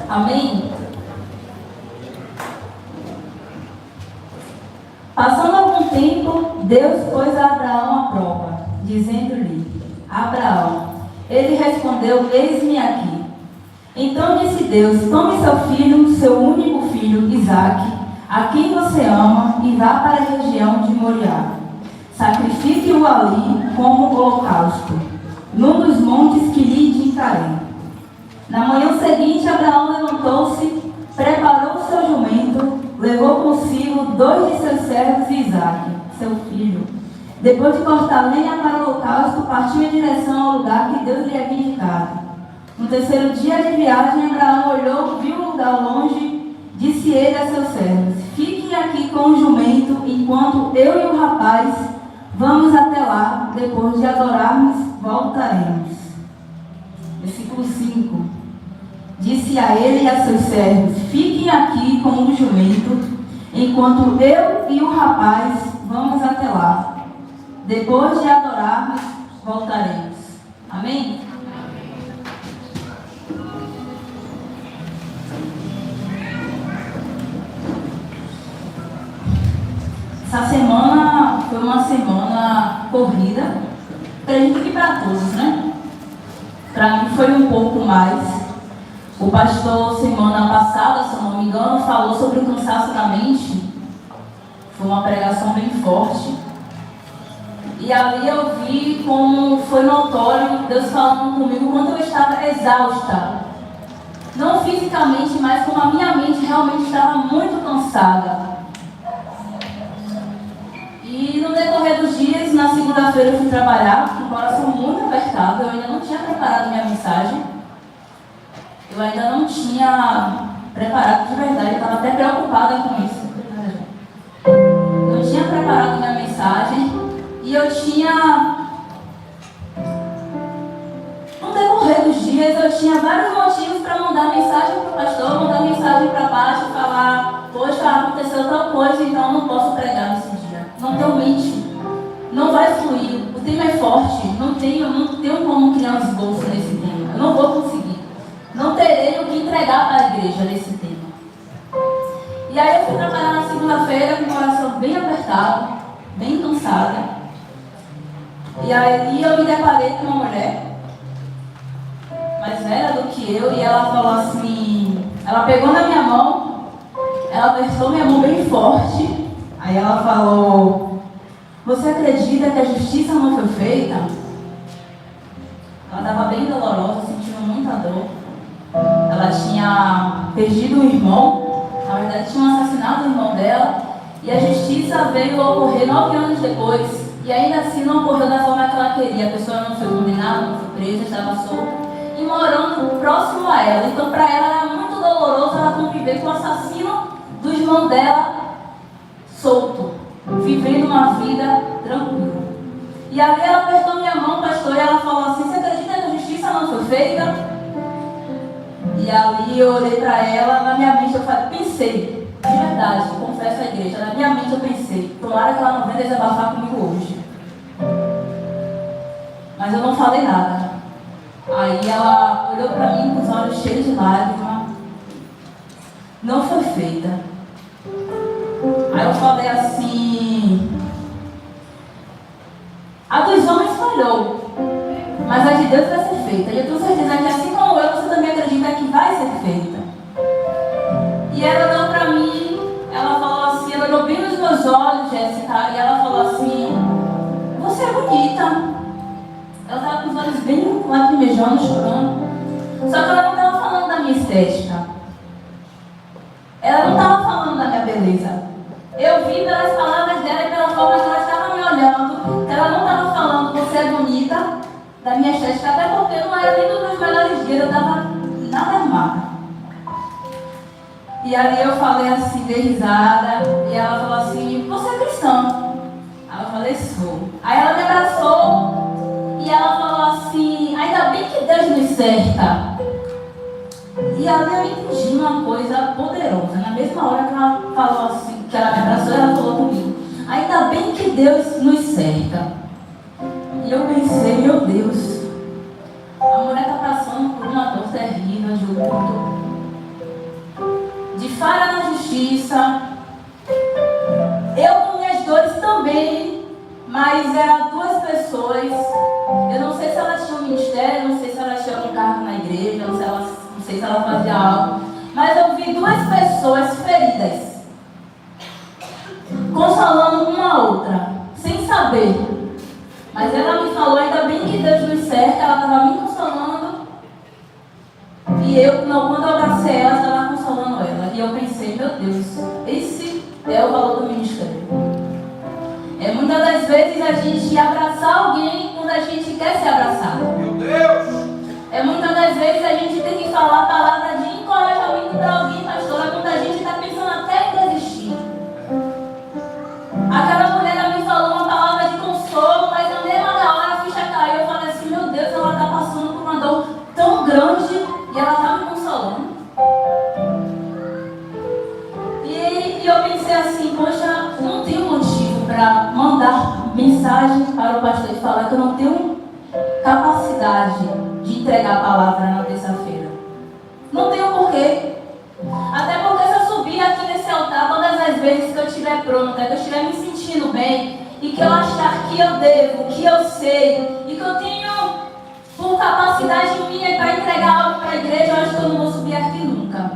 Amém? Passando algum tempo, Deus pôs a Abraão à prova, dizendo-lhe: Abraão. Ele respondeu: Eis-me aqui. Então disse Deus: Tome seu filho, seu único filho, Isaque, a quem você ama, e vá para a região de Moriá. Sacrifique-o ali como holocausto, num dos montes que lhe indicarei. Na manhã seguinte, Abraão levantou-se, preparou seu jumento, levou consigo 2 de seus servos e Isaque, seu filho. Depois de cortar lenha para o holocausto, partiu em direção ao lugar que Deus lhe havia indicado. No terceiro dia de viagem, Abraão olhou, viu o lugar longe, disse ele a seus servos: Fiquem aqui com o jumento, enquanto eu e o rapaz vamos até lá. Depois de adorarmos, voltaremos. Versículo 5. Disse a ele e a seus servos: Fiquem aqui com o jumento, enquanto eu e o rapaz vamos até lá. Depois de adorarmos, voltaremos. Amém? Essa semana foi uma semana corrida, acredito que para todos, né? Para mim foi um pouco mais. O pastor, semana passada, se eu não me engano, falou sobre o cansaço da mente. Foi uma pregação bem forte. E ali eu vi como foi notório Deus falando comigo quando eu estava exausta. Não fisicamente, mas como a minha mente realmente estava muito cansada. E no decorrer dos dias, na segunda-feira eu fui trabalhar com o coração muito apertado. Eu ainda não tinha preparado minha mensagem. Eu ainda não tinha preparado de verdade. Eu estava até preocupada com isso. Não tinha preparado minha mensagem. E eu tinha... No decorrer dos dias, eu tinha vários motivos para mandar mensagem para o pastor, mandar mensagem para baixo, falar: poxa, aconteceu tal coisa, então eu não posso pregar nesse dia. Não tenho mente, não vai fluir, o tema é forte, não tenho como criar um esboço nesse tema, eu não vou conseguir, não terei o que entregar para a igreja nesse tema. E aí eu fui trabalhar na segunda-feira com o coração bem apertado, bem cansada, e aí eu me deparei com uma mulher mais velha do que eu, e ela falou assim, ela pegou na minha mão, ela apertou minha mão bem forte. Aí ela falou: você acredita que a justiça não foi feita? Ela estava bem dolorosa, sentindo muita dor. Ela tinha perdido um irmão, na verdade tinha assassinado o irmão dela, e a justiça veio a ocorrer 9 anos depois, e ainda assim não ocorreu da forma que ela queria. A pessoa não foi condenada, não foi presa, estava solta e morando próximo a ela. Então para ela era muito doloroso ela conviver com o assassino do irmão dela solto, vivendo uma vida tranquila. E ali ela apertou minha mão, pastor, e ela falou assim: você acredita que a justiça não foi feita? E ali eu olhei para ela, na minha mente eu pensei, de verdade, confesso à igreja, na minha mente eu pensei: tomara que ela não venha desabafar comigo hoje. Mas eu não falei nada. Aí ela olhou para mim com os olhos cheios de lágrimas. Não foi feita. Aí eu falei assim: a dos homens falhou, mas a de Deus vai ser feita. E eu tenho certeza que assim como eu, você também acredita que vai ser feita. E ela olhou pra mim, ela falou assim, ela olhou bem nos meus olhos, Jéssica, e ela falou assim: você é bonita. Ela estava com os olhos bem lacrimejando, chorando. Só que ela não estava falando da minha estética. Ela não estava falando da minha beleza. Eu vi pelas palavras dela e pela forma que ela estava me olhando, que ela não estava falando: você é bonita, da minha estética, até porque não era nem dos meus melhores dias, eu estava nada armada. E ali eu falei assim, dei risada, e ela falou assim: você é cristã? Aí eu falei: sou. Aí ela me abraçou e ela falou assim: ainda bem que Deus nos cerca. E ali eu entendi uma coisa poderosa. Na mesma hora que ela falou assim, que ela me abraçou, ela falou comigo: ainda bem que Deus nos cerca. E eu pensei: meu Deus, a mulher está passando por uma dor terrível de luto. injustiça. Eu com minhas dores também, mas eram duas pessoas. Eu não sei se elas tinham ministério, não sei se elas tinham um cargo na igreja, não sei se elas faziam algo, mas eu vi duas pessoas feridas, consolando uma a outra, sem saber. Mas ela me falou, ainda bem que Deus nos cerca, ela estava me consolando. E eu, quando eu abracei ela, estava consolando ela. E eu pensei, meu Deus, esse é o valor do ministério. Muitas das vezes a gente abraçar alguém quando a gente quer ser abraçado. Meu Deus! Muitas das vezes a gente tem que falar palavras de encorajamento para alguém, pastora, quando a gente está pensando até em desistir. Aquela mulher ela me falou uma palavra de consolo, mas na mesma hora a ficha caiu. Eu falei assim, meu Deus, ela está passando por uma dor tão grande e ela está me consolando. E eu pensei assim, poxa, não tenho motivo para mandar mensagem para o pastor e falar que eu não tenho capacidade de entregar a palavra na terça-feira. Não tenho porquê. Até porque se eu subir aqui nesse altar todas as vezes que eu estiver pronta, que eu estiver me sentindo bem, e que eu achar que eu devo, que eu sei, e que eu tenho por capacidade minha para entregar algo para a igreja, eu acho que eu não vou subir aqui nunca.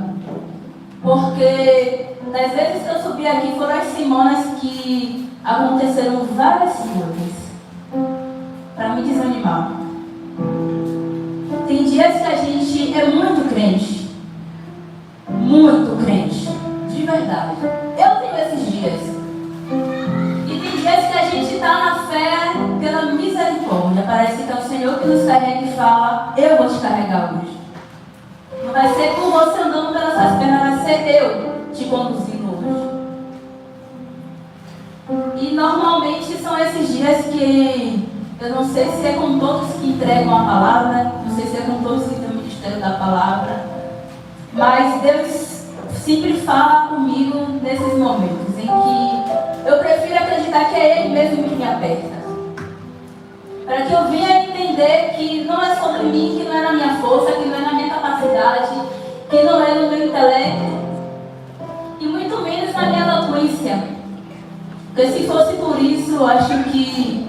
Porque das vezes que eu subi aqui foram as semanas que aconteceram várias coisas para me desanimar. Tem dias que a gente é muito crente, de verdade. Eu tenho esses dias. E tem dias que a gente está na fé pela misericórdia. Parece que é o Senhor que nos carrega e fala, eu vou te carregar hoje. Não vai ser por você andando pelas suas pernas, vai ser eu te conduzindo hoje. E normalmente são esses dias que eu não sei se é com todos que entregam a palavra, não sei se é com todos que têm o ministério da palavra, mas Deus sempre fala comigo nesses momentos em que eu prefiro acreditar que é Ele mesmo que me aperta. Para que eu venha entender que não é sobre mim, que não é na minha força, que não é na minha capacidade, que não é no meu intelecto, e muito menos na minha eloquência. Porque se fosse por isso, eu acho que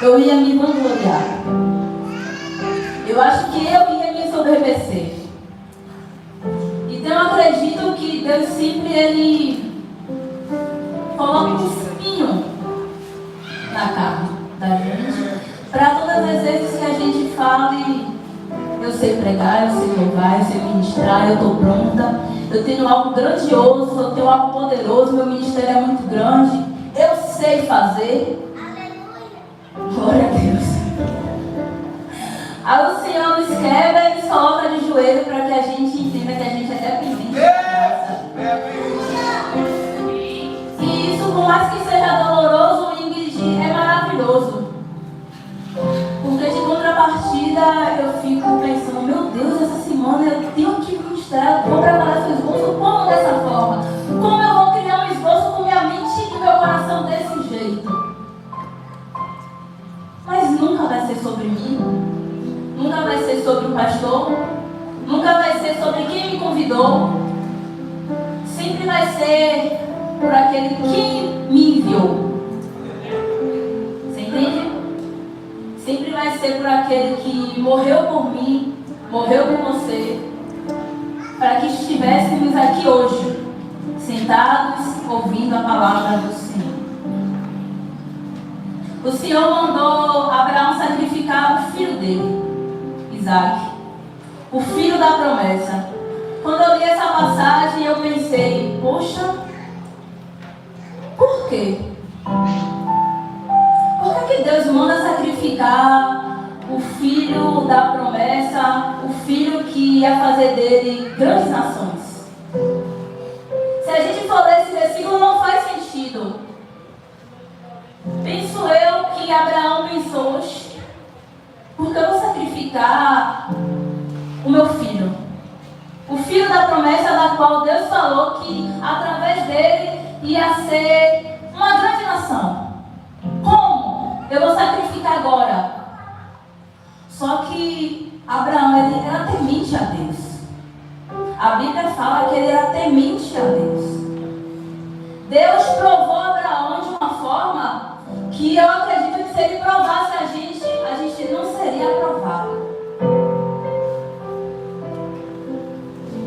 eu ia me vangloriar. Eu acho que eu ia me ensoberbecer. Então eu acredito que Deus sempre Ele coloca um espinho na carne da gente, para todas as vezes que a gente fale, eu sei pregar, eu sei louvar, eu sei ministrar, eu estou pronta, eu tenho algo grandioso, eu tenho algo poderoso, meu ministério é muito grande, eu sei fazer. Glória a Deus. Aí o Senhor nos quebra e nos coloca de joelho para que a gente entenda que a gente é dependente da graça. E isso, por mais que seja doloroso, Ingrid, é maravilhoso. Porque de contrapartida eu fico pensando, meu Deus, essa semana eu tenho que ministrar, vou preparar esse esboço como dessa forma? Como eu vou criar um esboço com minha mente e meu coração desse jeito? Mas nunca vai ser sobre mim, nunca vai ser sobre o pastor, nunca vai ser sobre quem me convidou, sempre vai ser por aquele que me enviou. Você entende? Sempre vai ser por aquele que morreu por mim, morreu por você, para que estivéssemos aqui hoje, sentados, ouvindo a palavra do Senhor. O Senhor mandou Abraão sacrificar o filho dele, Isaac, o filho da promessa. Quando eu li essa passagem, eu pensei, poxa, por quê? Por que Deus manda sacrificar o filho da promessa, o filho que ia fazer dele grandes nações? Se a gente for ler esse versículo, não faz sentido. Penso eu que Abraão pensou, porque eu vou sacrificar o meu filho, o filho da promessa da qual Deus falou que através dele ia ser uma grande nação. Como? Eu vou sacrificar agora. Só que Abraão, ele era temente a Deus. A Bíblia fala que ele era temente a Deus. Deus provou Abraão de uma forma que eu acredito que se ele provasse a gente não seria aprovado.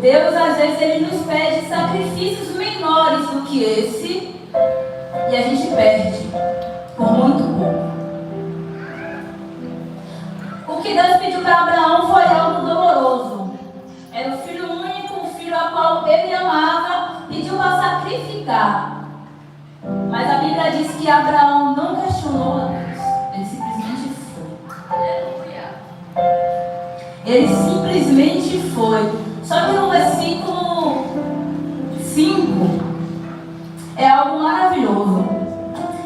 Deus, às vezes, ele nos pede sacrifícios menores do que esse e a gente perde por muito pouco. O que Deus pediu para Abraão foi algo doloroso. Era o filho único, o filho a qual ele amava, pediu para sacrificar. Mas a Bíblia diz que Abraão não questionou a Deus. Ele simplesmente foi. Ele simplesmente foi. Só que no versículo 5 é algo maravilhoso.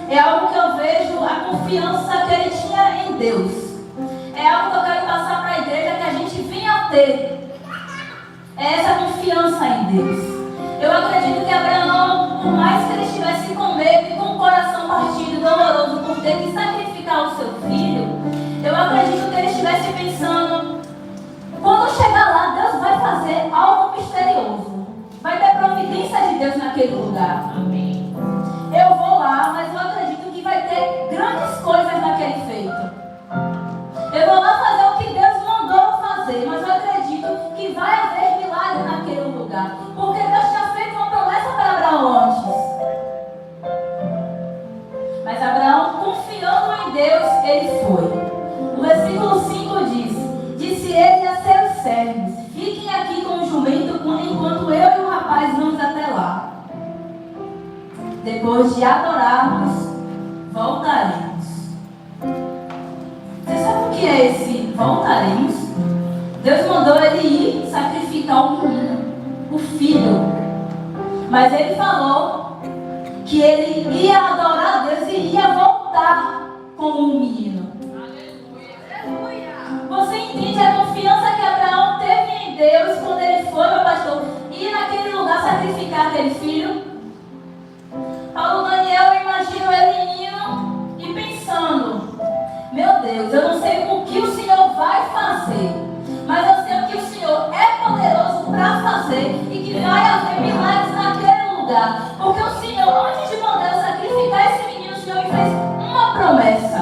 É algo que eu vejo a confiança que ele tinha em Deus. É algo que eu quero passar para a igreja que a gente venha a ter. É essa confiança em Deus. Eu acredito que Abraão, por mais que ele estivesse com medo e com o coração partido e doloroso por ter que sacrificar o seu filho, eu acredito que ele estivesse pensando: quando chegar lá, Deus vai fazer algo misterioso. Vai ter providência de Deus naquele lugar. Amém. Eu vou lá, mas eu acredito que vai ter grandes coisas naquele feito. Eu vou lá fazer o que Deus mandou fazer, mas eu acredito que vai haver milagre naquele lugar. Porque Deus tinha feito uma promessa para Abraão antes. Mas Abraão, confiando em Deus, ele foi. O versículo 5 diz: disse ele a seus servos: fiquem aqui com o jumento enquanto eu e o rapaz vamos até lá. Depois de adorarmos, voltaremos. Você sabe o que é esse voltaremos? Deus mandou ele ir sacrificar o menino, o filho. Mas ele falou que ele ia adorar a Deus e ia voltar com o menino. Você entende a confiança que Abraão teve em Deus quando ele foi, meu pastor, ir naquele lugar sacrificar aquele filho? Paulo Daniel, eu imagino ele indo e pensando: meu Deus, eu não sei o que o Senhor vai fazer, mas eu sei que o Senhor é poderoso para fazer e que vai haver milagres naquele lugar. Porque o Senhor, antes de mandar eu sacrificar esse menino, o Senhor me fez uma promessa.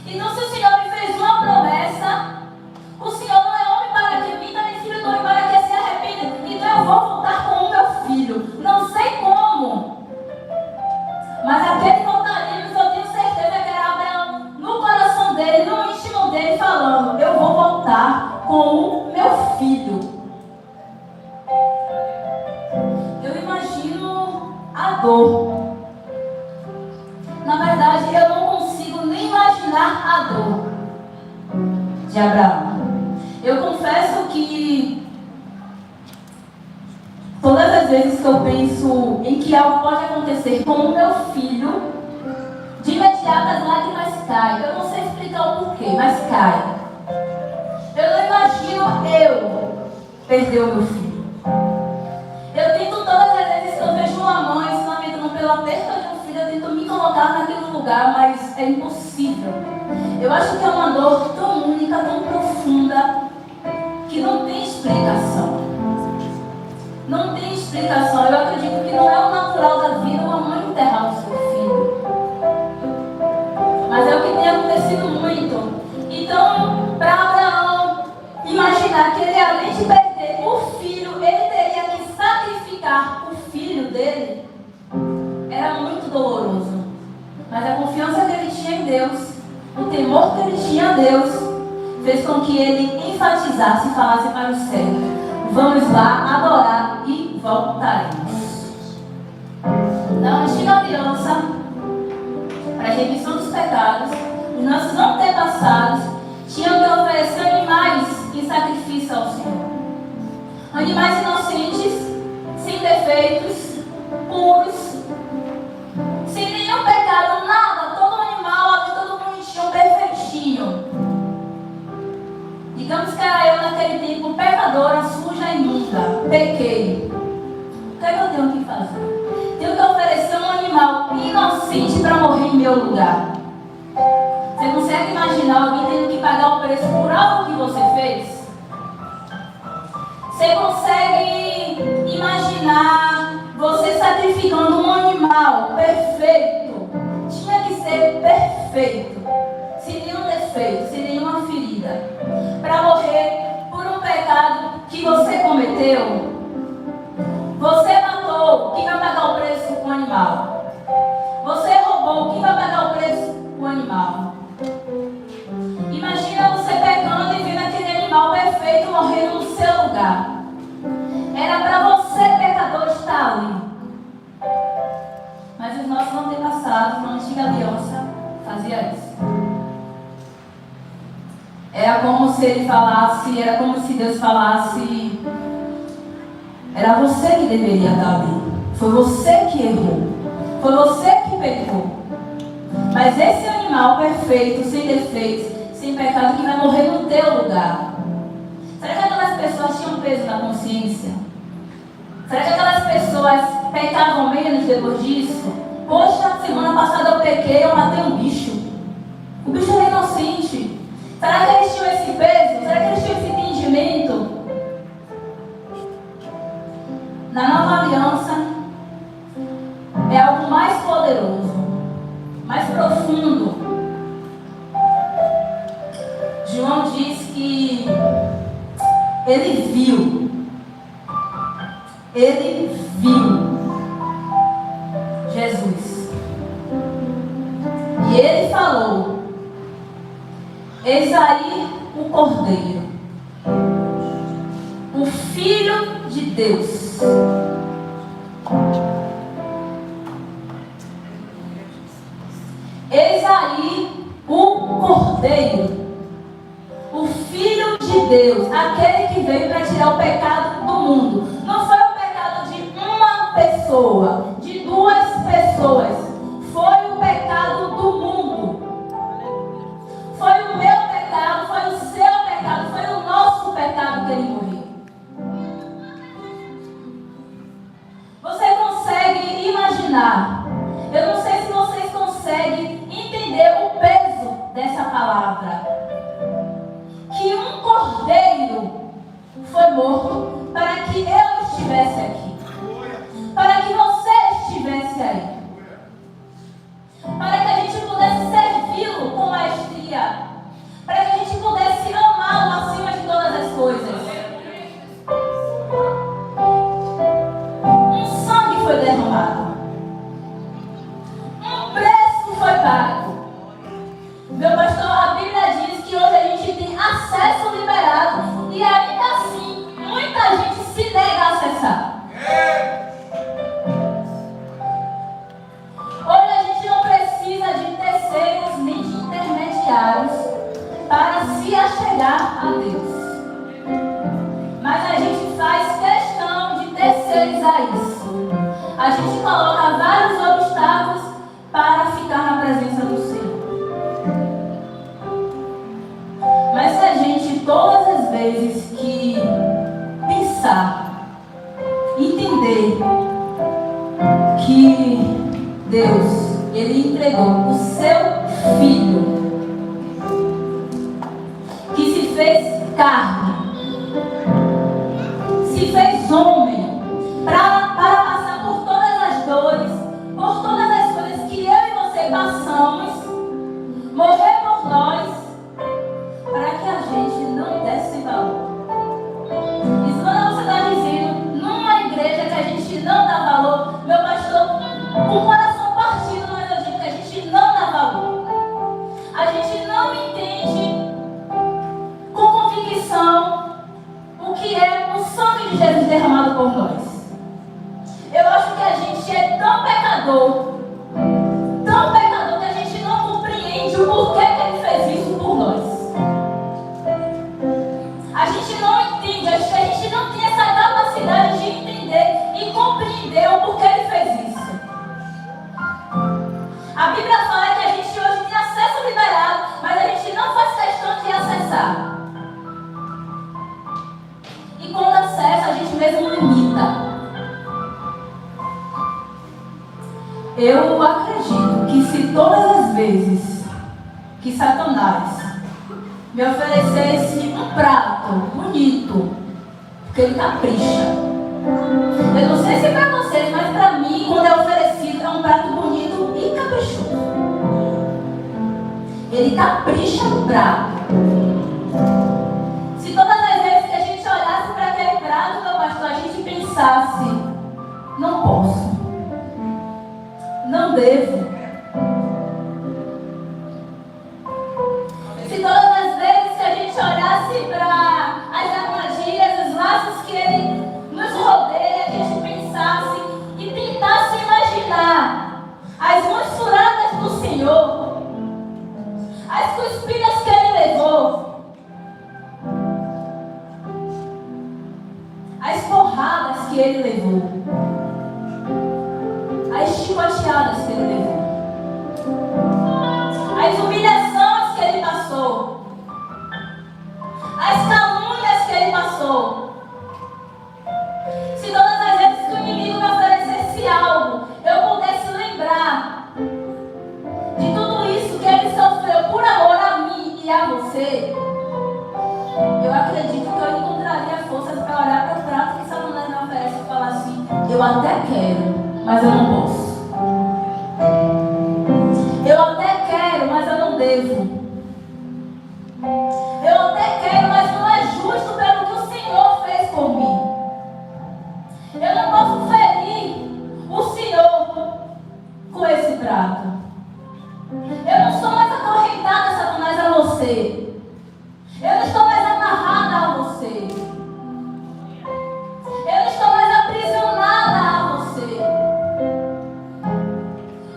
Então, se o Senhor me fez uma promessa, o Senhor não é homem para que minta, nem filho do homem para que se arrependa. Então eu vou voltar com o meu filho. Não sei como, mas aquele voltaremos, eu tenho certeza que era Abraão, no coração dele, no íntimo dele, falando: eu vou voltar com o meu filho. Eu imagino a dor. Na verdade, eu não consigo nem imaginar a dor de Abraão. Eu confesso que todas as vezes que eu penso em que algo pode acontecer com o meu filho, de imediato as lágrimas caem. Eu não sei explicar o porquê, mas caem. Eu não imagino eu perder o meu filho. Eu tento, todas as vezes que eu vejo uma mãe se lamentando pela perda de um filho, eu tento me colocar naquele lugar, mas é impossível. Eu acho que é uma dor tão única, tão profunda, que não tem explicação. Não tem explicação. Eu acredito que não é o natural da vida uma mãe enterrar o seu filho. Mas é o que tem acontecido muito. Então, para Abraão imaginar que ele, além de perder o filho, ele teria que sacrificar o filho dele, era muito doloroso. Mas a confiança que ele tinha em Deus, o temor que ele tinha a Deus, fez com que ele enfatizasse e falasse para o céu: vamos lá adorar e voltaremos. Da antiga aliança, para a remissão dos pecados, os nossos antepassados tinham que oferecer animais em sacrifício ao Senhor. Animais inocentes, sem defeitos, puros, sem nenhum pecado, nada, todo animal ali, todo bonitinho, perfeitinho. Digamos que era eu naquele tempo, pecadora, suja e imunda, pequei. O que é que eu tenho que fazer? Tenho que oferecer um animal inocente para morrer em meu lugar. Você consegue imaginar alguém tendo que pagar o preço por algo que você fez? Você consegue imaginar você sacrificando um animal perfeito, tinha que ser perfeito, sem nenhum defeito, sem nenhuma ferida, para morrer por um pecado que você cometeu. Você matou, quem vai pagar o preço? O animal. Você roubou, quem vai pagar o preço? O animal. Imagina você pecando e vendo aquele animal perfeito morrendo no seu lugar. Era para você, pecador, estar ali. Mas os nossos antepassados, na antiga aliança, faziam isso. Era como se ele falasse, era como se Deus falasse: era você que deveria estar ali. Foi você que errou. Foi você que pecou. Mas esse animal perfeito, sem defeitos, sem pecado, que vai morrer no teu lugar. Será que aquelas pessoas tinham peso na consciência? Será que aquelas pessoas pecavam menos depois disso? Poxa, semana passada eu pequei, eu matei um bicho. O bicho era inocente. Será que eles tinham esse peso? Será que eles tinham esse entendimento? Na nova aliança, é algo mais poderoso, mais profundo. João diz que ele viu Jesus. E ele falou: eis aí o Cordeiro, o Filho de Deus. Eis aí o Cordeiro, o Filho de Deus, aquele que veio para tirar o pecado do mundo. Não foi o pecado de uma pessoa, de duas pessoas. Foi o pecado do mundo. Foi o meu pecado, foi o seu pecado, foi o nosso pecado que ele morreu. Você consegue imaginar? Eu não sei se vocês conseguem entender o peso dessa palavra. Que um cordeiro foi morto para que eu estivesse aqui. Para que você estivesse aí. Para que a gente pudesse servi-lo com maestria. Para que a gente pudesse amá-lo acima de todas as coisas. Um sangue foi derramado. Um preço foi pago. Meu pastor, a Bíblia diz que hoje a gente tem acesso liberado e ainda assim muita gente se nega a acessar. Hoje a gente não precisa de terceiros nem de intermediários para se achegar a Deus. Mas a gente faz questão de terceirizar isso. A gente coloca vários obstáculos para ficar na presença do Senhor. Mas se a gente, todas as vezes que pensar, entender que Deus, Ele entregou o seu Filho, que se fez carne, se fez homem, para passar por todas as dores, por todas as coisas que eu e você passamos, morrer por nós, para que a gente não desse valor. Isso quando você está dizendo, numa igreja que a gente não dá valor, meu pastor, com o coração partido, mas eu digo que a gente não dá valor. A gente não entende com convicção o que é o sangue de Jesus derramado por nós. Eu acho que a gente é tão pecador que a gente não compreende o porquê que Ele fez isso por nós. A gente não entende, a gente não tem essa capacidade de entender e compreender o porquê Ele fez isso. A Bíblia fala que a gente hoje tem acesso liberado, mas a gente não faz questão de acessar. E quando acessa, a gente mesmo limita. Eu acredito que se todas as vezes que Satanás me oferecesse um prato bonito, porque ele capricha, Eu não sei se é para vocês, mas para mim, quando é oferecido, é um prato bonito e caprichoso. Ele capricha no prato. Se todas as vezes que a gente olhasse para aquele prato, meu pastor, a gente pensasse: não posso, não devo. Se todas as vezes que a gente olhasse para as armadilhas, os laços que ele nos rodeia, a gente pensasse e tentasse imaginar as mãos furadas do Senhor, as cuspidas que ele levou, as porradas que ele levou, as chicoteadas que ele levou, as humilhações que ele passou, as calúnias que ele passou. Se todas as vezes que o inimigo me oferecesse algo, eu pudesse lembrar de tudo isso que ele sofreu por amor a mim e a você, eu acredito que eu encontraria forças para olhar para o prato que Satanás me oferece e falar assim: eu até quero, mas eu não posso. Eu até quero, mas eu não devo. Eu até quero, mas não é justo pelo que o Senhor fez por mim. Eu não posso ferir o Senhor com esse prato. Eu não sou mais acorrentada, Satanás, a você. Eu não estou mais amarrada a você. Eu não estou mais aprisionada a você.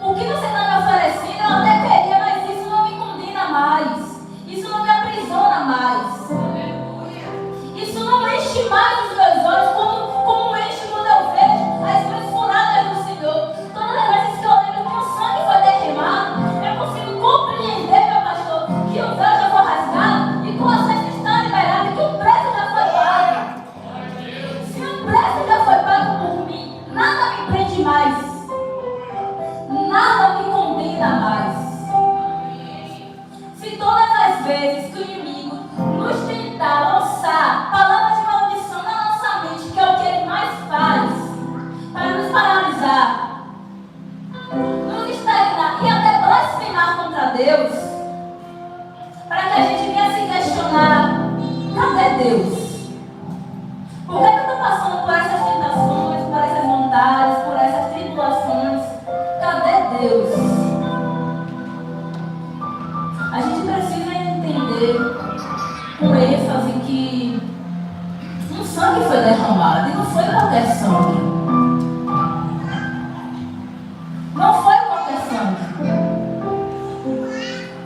O que você está me oferecendo, eu até queria, mas isso não me condena mais. Isso não me aprisiona mais. Isso não enche mais os meus olhos como enche quando eu vejo as mãos furadas do Senhor. Todas as vezes que eu lembro que o sangue foi derramado, eu consigo compreender, meu pastor, que o véu já foi rasgado e que o acesso está liberado e que o preço já foi pago. Se o preço já foi pago por mim, nada me prende mais. Nada me condena mais. Se todas as vezes que o inimigo nos tentar lançar palavras de maldição na nossa mente, que é o que ele mais faz, para nos paralisar, nos estagnar e até blasfemar contra Deus, para que a gente venha se questionar: cadê Deus? Por que eu estou passando por essas tentações, por essas vontades, por essas tribulações? Cadê Deus? A gente precisa entender com ênfase que um sangue foi derramado e não foi qualquer sangue. Não foi qualquer sangue.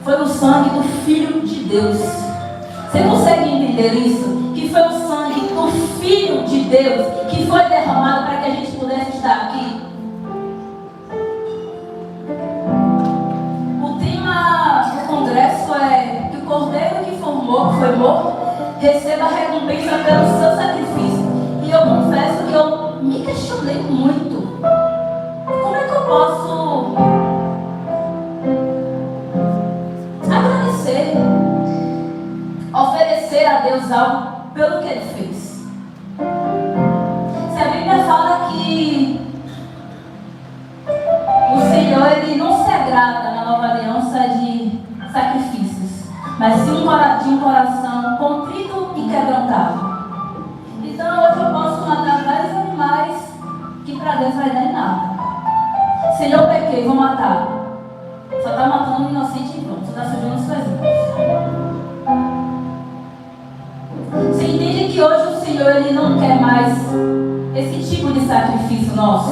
Foi o sangue do Filho de Deus. Você consegue entender isso? Que foi o sangue do Filho de Deus que foi derramado para que a gente pudesse estar aqui. O tema do congresso é que o cordeiro que foi morto receba a recompensa pelo seu sacrifício. E eu confesso que eu me questionei muito. Como é que eu posso agradecer, oferecer a Deus algo pelo que Ele fez? Se a Bíblia fala que o Senhor, Ele não se agrada na nova aliança de sacrifícios, mas sim de um coração contrito e quebrantado. Então hoje eu posso matar vários animais que para Deus vai dar em nada. Senhor, eu pequei, vou matar. Só está matando um inocente em vão, só está sujando suas mãos. Você entende que hoje o Senhor, Ele não quer mais esse tipo de sacrifício nosso?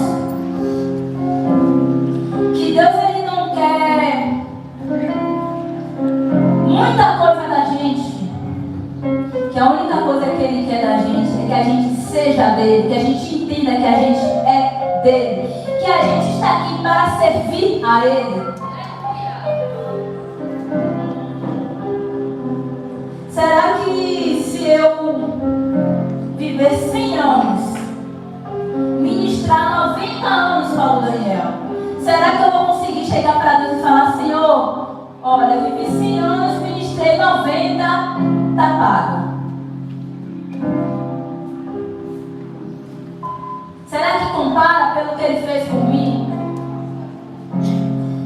Que Deus, Ele não quer muita coisa da gente. Que a única coisa que Ele quer da gente é que a gente seja dele, que a gente entenda que a gente é dele, que a gente está aqui para servir a Ele. Será que se eu viver 100 anos, ministrar 90 anos, Paulo Daniel, será que eu vou conseguir chegar para Deus e falar: Senhor, olha, eu vivi 100 anos, ministrei 90, tá pago? Ele fez por mim?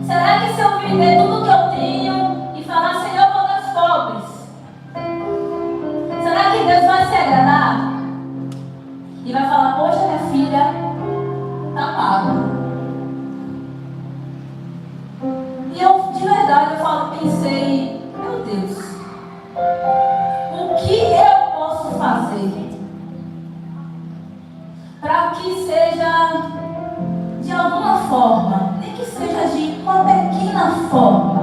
Será que se eu vender tudo que eu tenho e falar, Senhor, eu vou dar aos pobres, será que Deus vai se agradar? E vai falar, poxa, minha filha, tá pago. E eu, de verdade, pensei, meu Deus, o que eu posso fazer para que seja de alguma forma, nem que seja de uma pequena forma,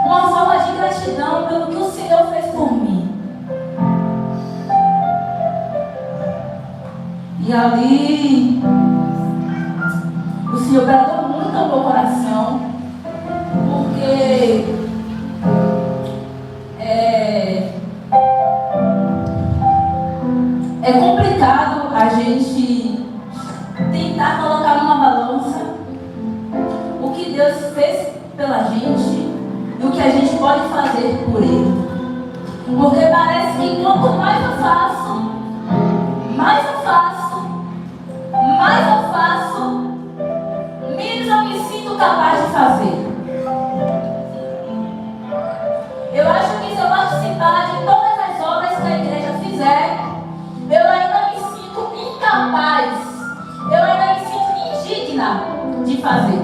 uma forma de gratidão pelo que o Senhor fez por mim. E ali o Senhor bradou muito ao meu coração, porque é complicado a gente tentar colocar numa balança o que Deus fez pela gente e o que a gente pode fazer por Ele. Porque parece que quanto mais eu faço, menos eu me sinto capaz de fazer. Eu acho que se eu participar de todas as obras que a igreja fizer, eu ainda me sinto incapaz, eu ainda me sinto indigna de fazer.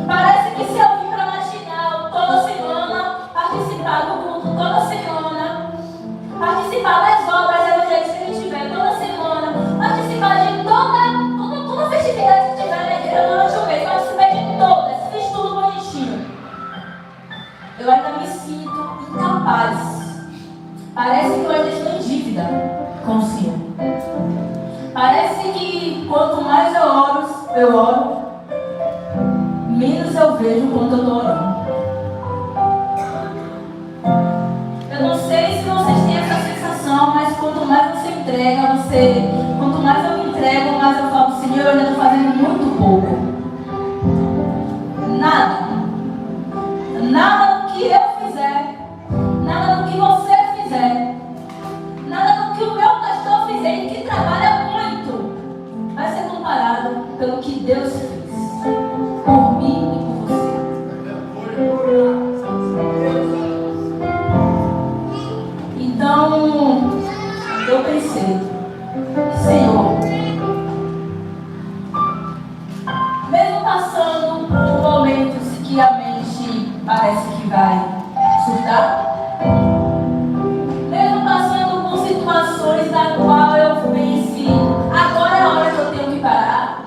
Parece que se eu vim para a Marginal toda semana, participar do culto toda semana, participar das obras evangelísticas que a gente tiver toda semana, participar de toda festividade que tiver na igreja durante o mês, participar de todas, fiz tudo bonitinho. Eu ainda me sinto incapaz. Parece que eu ainda estou em dívida com o Senhor. Parece que quanto mais eu oro, menos eu vejo quanto eu estou orando. Eu não sei se vocês têm essa sensação, mas quanto mais você entrega, quanto mais eu me entrego, mais eu falo, Senhor, eu ainda estou fazendo muito pouco. Nada do que eu fizer, nada do que você fizer, nada do que o meu pastor fizer, e que trabalha muito, vai ser comparado pelo que Deus fez por mim e por você. Então, eu pensei, Senhor, mesmo passando por momentos que a mente parece que vai surtar, mesmo passando por situações da qual eu pense, agora é a hora que eu tenho que parar,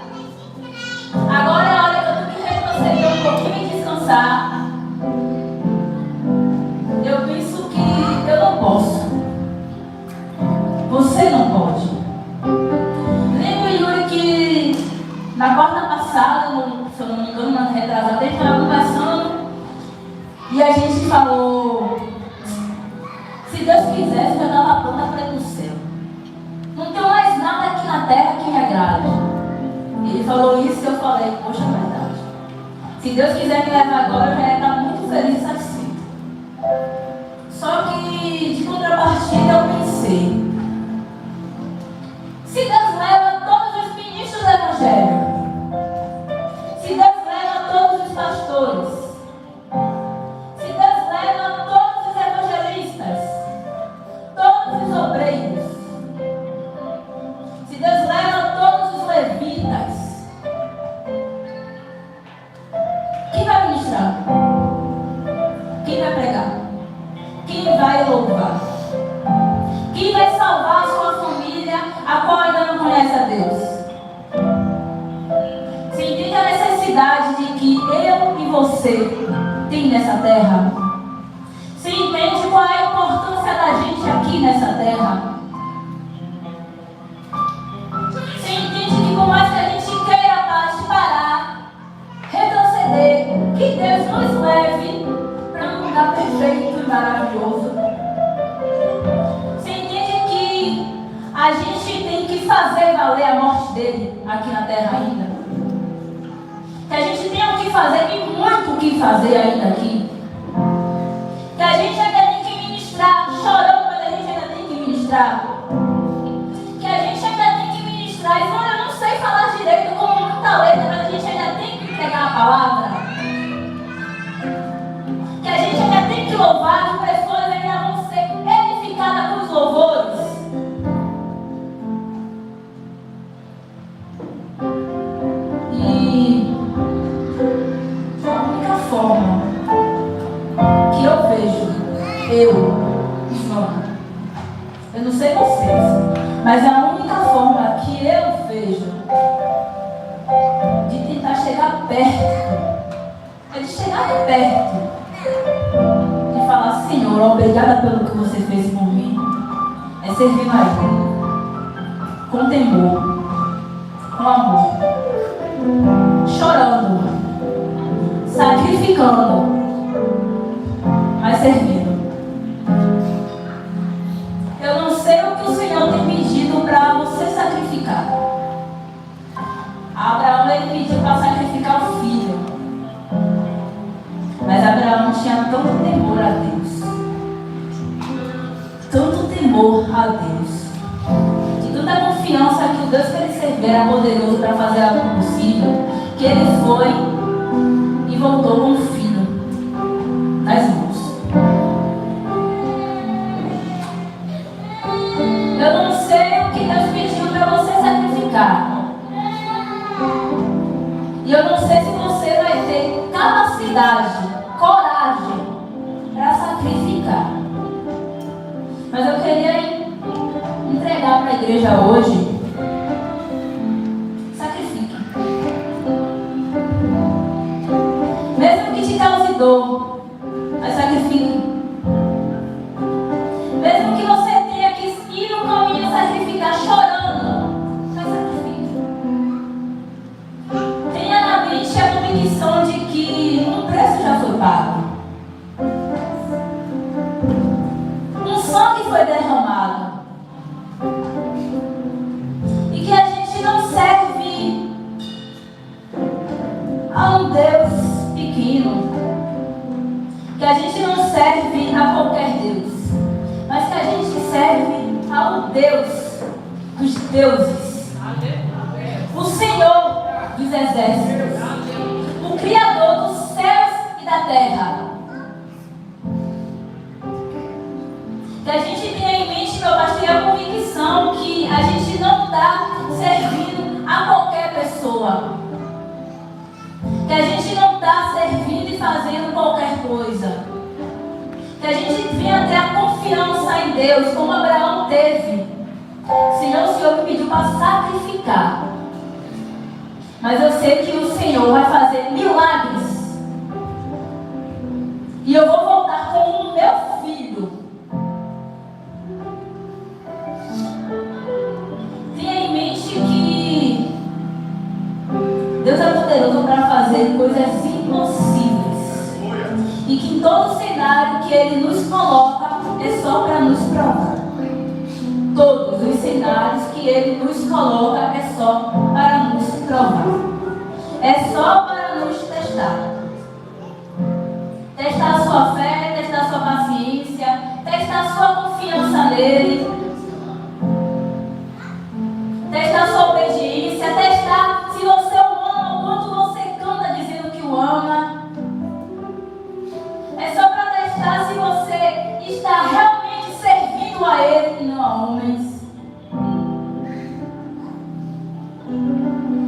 agora é a hora que eu tenho que retroceder um pouquinho e descansar, eu penso que eu não posso. Você não pode. Lembro, Yuri, que na quarta passada, se eu não me engano, na retrasada, a gente estava conversando e a gente falou, se Deus quisesse, eu estava pronta para ir no céu. Não tenho mais nada aqui na terra que me agrade. Ele falou isso e eu falei, poxa, é verdade. Se Deus quiser me levar agora, eu já ia estar muito feliz e satisfeito. Só que, de contrapartida, eu pensei, se Deus leva todos os ministros do Evangelho, se Deus leva todos os pastores, se Deus leva todos os evangelistas, todos os obreiros, se Deus leva todos os levitas, quem vai ministrar? Quem vai pregar? Quem vai louvar? Quem vai salvar a sua família, a qual ainda não conhece a Deus? Você entende a necessidade de que eu e você tem nessa terra? Você entende qual é a importância da gente aqui nessa terra? Você entende que por mais que a gente queira parar, retroceder, que Deus nos leve para um lugar perfeito e maravilhoso? Você entende que a gente tem que fazer valer a morte dele aqui na terra ainda? Que a gente tem o que fazer e muito o que fazer ainda aqui? Que a gente ainda tem que ministrar, chorando, mas a gente ainda tem que ministrar? Que a gente ainda tem que ministrar e Eu não sei vocês, mas a única forma que eu vejo de tentar chegar perto, é de chegar perto, de falar: Senhor, obrigada pelo que você fez por mim, é servindo a Ele, com temor, com amor, chorando, sacrificando, mas servindo. Eu não sei o que o Senhor tem pedido para você sacrificar. Abraão, ele pediu para sacrificar o filho, mas Abraão tinha tanto temor a Deus, tanto temor a Deus, de tanta confiança que o Deus que ele servia era poderoso para fazer algo possível, que ele foi e voltou com o filho nas mãos. Eu não sei o que Deus pediu para você sacrificar. E eu não sei se você vai ter capacidade, coragem para sacrificar. Mas eu queria entregar para a igreja hoje. Sacrifique. Mesmo que te cause dor, mas sacrifique. Mesmo que você tenha que ir no caminho sacrificar chorando, mas sacrifique. Tenha na mente a convicção de que um preço já foi pago. Um sangue foi derramado. E que a gente não serve a um Deus pequeno. Que a gente não serve a qualquer Deus. Mas que a gente serve ao Deus dos deuses. O Senhor dos exércitos. O Criador dos céus e da terra. Que a gente tenha em mente, meu pastor, a convicção que a gente não está servindo a qualquer pessoa. Que a gente não está servindo e fazendo qualquer coisa. Que a gente venha ter a confiança em Deus, como Abraão teve. Senhor, o Senhor me pediu para sacrificar. Mas eu sei que o Senhor vai fazer milagres. E eu vou voltar com o meu filho. Tenha em mente que Deus é poderoso para fazer coisas impossíveis. E que em todo cenário que Ele nos coloca é só para nos provar. Todos os cenários que Ele nos coloca é só para nos provar. É só para nos testar. Testar a sua fé, testar a sua paciência, testar a sua confiança nele, testar a sua obediência, testar se você o ama, o quanto você canta dizendo que o ama. É só para testar se você está realmente servindo a Ele e não a homens.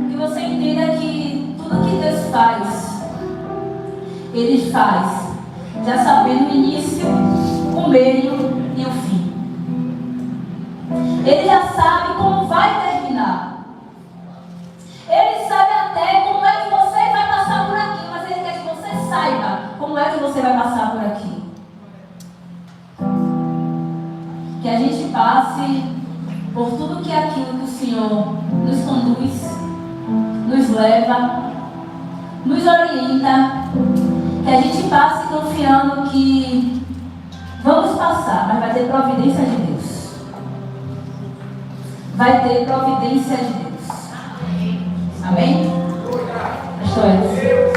Que você entenda que tudo que Deus faz, Ele faz, já sabendo o início, o meio e o fim. Ele já sabe como vai terminar. Ele sabe até como é que você vai passar por aqui, mas Ele quer que você saiba como é que você vai passar por aqui. Que a gente passe por tudo que é aquilo que o Senhor nos conduz, nos leva, nos orienta. Que a gente passe confiando que vamos passar, mas vai ter providência de Deus. Vai ter providência de Deus. Amém? Pastor Edson.